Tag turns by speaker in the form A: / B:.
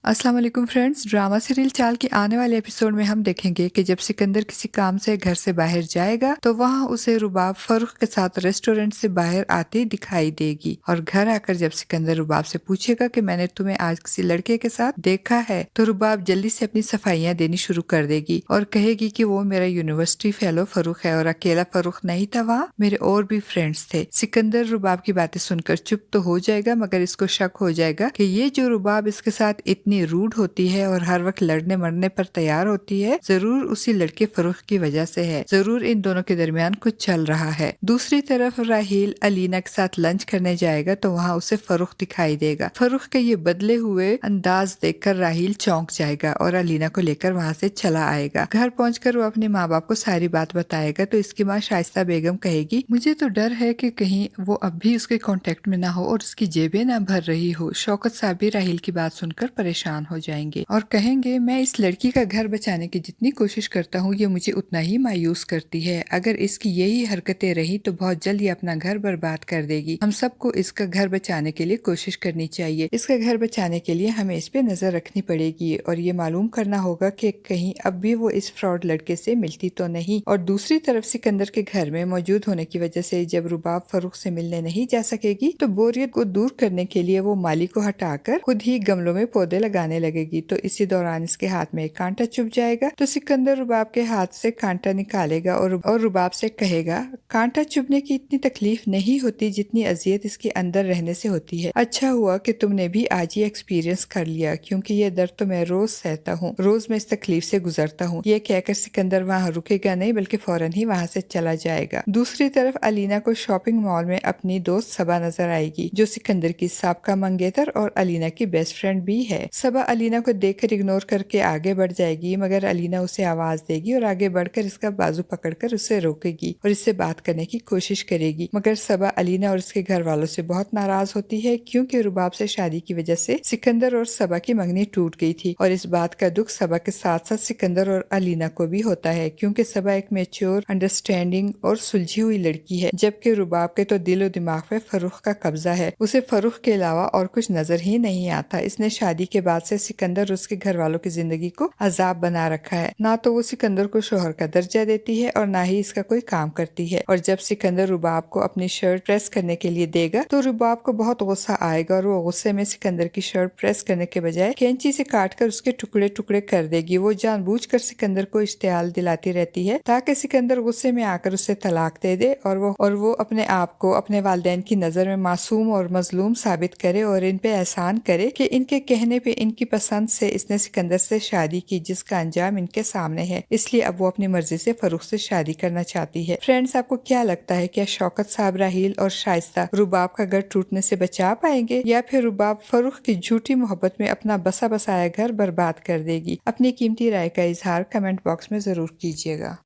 A: अस्सलाम वालेकुम friends. Drama serial चाल के आने वाले एपिसोड में हम देखेंगे कि जब सिकंदर किसी काम से घर से बाहर जाएगा तो वहाँ उसे रुबाब फरूख के साथ रेस्टोरेंट से बाहर आती दिखाई देगी और घर आकर जब सिकंदर रुबाब से पूछेगा कि मैंने तुम्हें आज किसी लड़के के साथ देखा है तो रुबाब जल्दी से अपनी सफाइयाँ देनी शुरू कर देगी और कहेगी कि वो मेरा यूनिवर्सिटी फेलो फरूख है और अकेला फरूख नहीं था, वहाँ मेरे और भी फ्रेंड्स थे। सिकंदर रुबाब की बातें सुनकर चुप तो हो जाएगा मगर इसको शक हो जाएगा कि ये जो रुबाब इसके साथ इतनी रूड होती है और हर वक्त लड़ने मरने पर तैयार होती है, जरूर उसी लड़के फरूख की वजह से है। जरूर इन दोनों के दरमियान कुछ चल रहा है। दूसरी तरफ राहील अलीना के साथ लंच करने जाएगा तो वहाँ उसे फरूख दिखाई देगा। फरूख के ये बदले हुए अंदाज देखकर राहील चौंक जाएगा और अलीना को लेकर वहाँ से चला आएगा। घर पहुंचकर वो अपने माँ बाप को सारी बात बताएगा तो इसकी माँ शाइस्ता बेगम कहेगी, मुझे तो डर है कि कहीं वो अब भी उसके कांटेक्ट में ना हो और उसकी जेबें ना भर रही हो। शौकत साहब भी राहील की बात सुनकर परेशान हो जाएंगे और कहेंगे, मैं इस लड़की का घर बचाने की जितनी कोशिश करता हूँ ये मुझे उतना ही मायूस करती है। अगर इसकी यही हरकतें रही तो बहुत जल्द ये अपना घर बर्बाद कर देगी। हम सबको इसका घर बचाने के लिए कोशिश करनी चाहिए। इसका घर बचाने के लिए हमें इस पे नजर रखनी पड़ेगी और ये मालूम करना होगा कि कहीं अब भी वो इस फ्रॉड लड़के से मिलती तो नहीं। और दूसरी तरफ सिकंदर के घर में मौजूद होने की वजह से जब रुबाब फरूख से मिलने नहीं जा सकेगी तो बोरियत को दूर करने के लिए वो माली को हटाकर खुद ही गमलों में पौधे लगाने लगेगी। तो इसी दौरान इसके हाथ में एक कांटा चुभ जाएगा तो सिकंदर रुबाब के हाथ से कांटा निकालेगा और रुबाब से कहेगा, कांटा चुभने की इतनी तकलीफ नहीं होती जितनी अजियत इसके अंदर रहने से होती है। अच्छा हुआ कि तुमने भी आज ही एक्सपीरियंस कर लिया क्योंकि ये दर्द तो मैं रोज सहता हूँ, रोज मैं इस तकलीफ से गुजरता हूँ। ये कहकर सिकंदर वहाँ रुकेगा नहीं बल्कि फौरन ही वहाँ से चला जाएगा। दूसरी तरफ अलीना को शॉपिंग मॉल में अपनी दोस्त सबा नजर आएगी जो सिकंदर की साबका मंगेतर और अलीना की बेस्ट फ्रेंड भी है। सबा अलीना को देखकर इग्नोर करके आगे बढ़ जाएगी मगर अलीना उसे आवाज देगी और आगे बढ़कर इसका बाजू पकड़कर उसे रोकेगी और इससे बात करने की कोशिश करेगी। मगर सबा अलीना और इसके घर वालों से बहुत नाराज होती है क्योंकि रुबाब से शादी की वजह से सिकंदर और सबा की मंगनी टूट गई थी और इस बात का दुख सबा के साथ साथ सिकंदर और अलीना को भी होता है क्योंकि सबा एक मैच्योर, अंडरस्टैंडिंग और सुलझी हुई लड़की है जबकि रुबाब के तो दिलो दिमाग पे फरूख का कब्जा है। उसे फरूख के अलावा और कुछ नजर ही नहीं आता। इसने शादी के बाद से सिकंदर उसके घर वालों की जिंदगी को अजाब बना रखा है। ना तो वो सिकंदर को शोहर का दर्जा देती है और ना ही इसका कोई काम करती है। और जब सिकंदर रुबाब को अपनी शर्ट प्रेस करने के लिए देगा तो रुबाब को बहुत गुस्सा आएगा और वो गुस्से में सिकंदर की शर्ट प्रेस करने के बजाय कैंची से काटकर उसके टुकड़े टुकड़े कर देगी। वो जानबूझकर सिकंदर को इश्तियाल दिलाती रहती है ताकि सिकंदर गुस्से में आकर उसे तलाक दे दे और वो अपने आप को अपने वालिदैन की नजर में मासूम और मजलूम साबित करे और इन पे एहसान करे कि इनके कहने पे इनकी पसंद से इसने सिकंदर से शादी की जिसका अंजाम इनके सामने है। इसलिए अब वो अपनी मर्जी से फरूख से शादी करना चाहती है। फ्रेंड्स, आपको क्या लगता है, क्या शौकत साहब, राहील और शाइस्ता रुबाब का घर टूटने से बचा पाएंगे या फिर रुबाब फरूख की झूठी मोहब्बत में अपना बसा बसाया घर बर्बाद कर देगी? अपनी कीमती राय का इजहार कमेंट बॉक्स में जरूर कीजिएगा।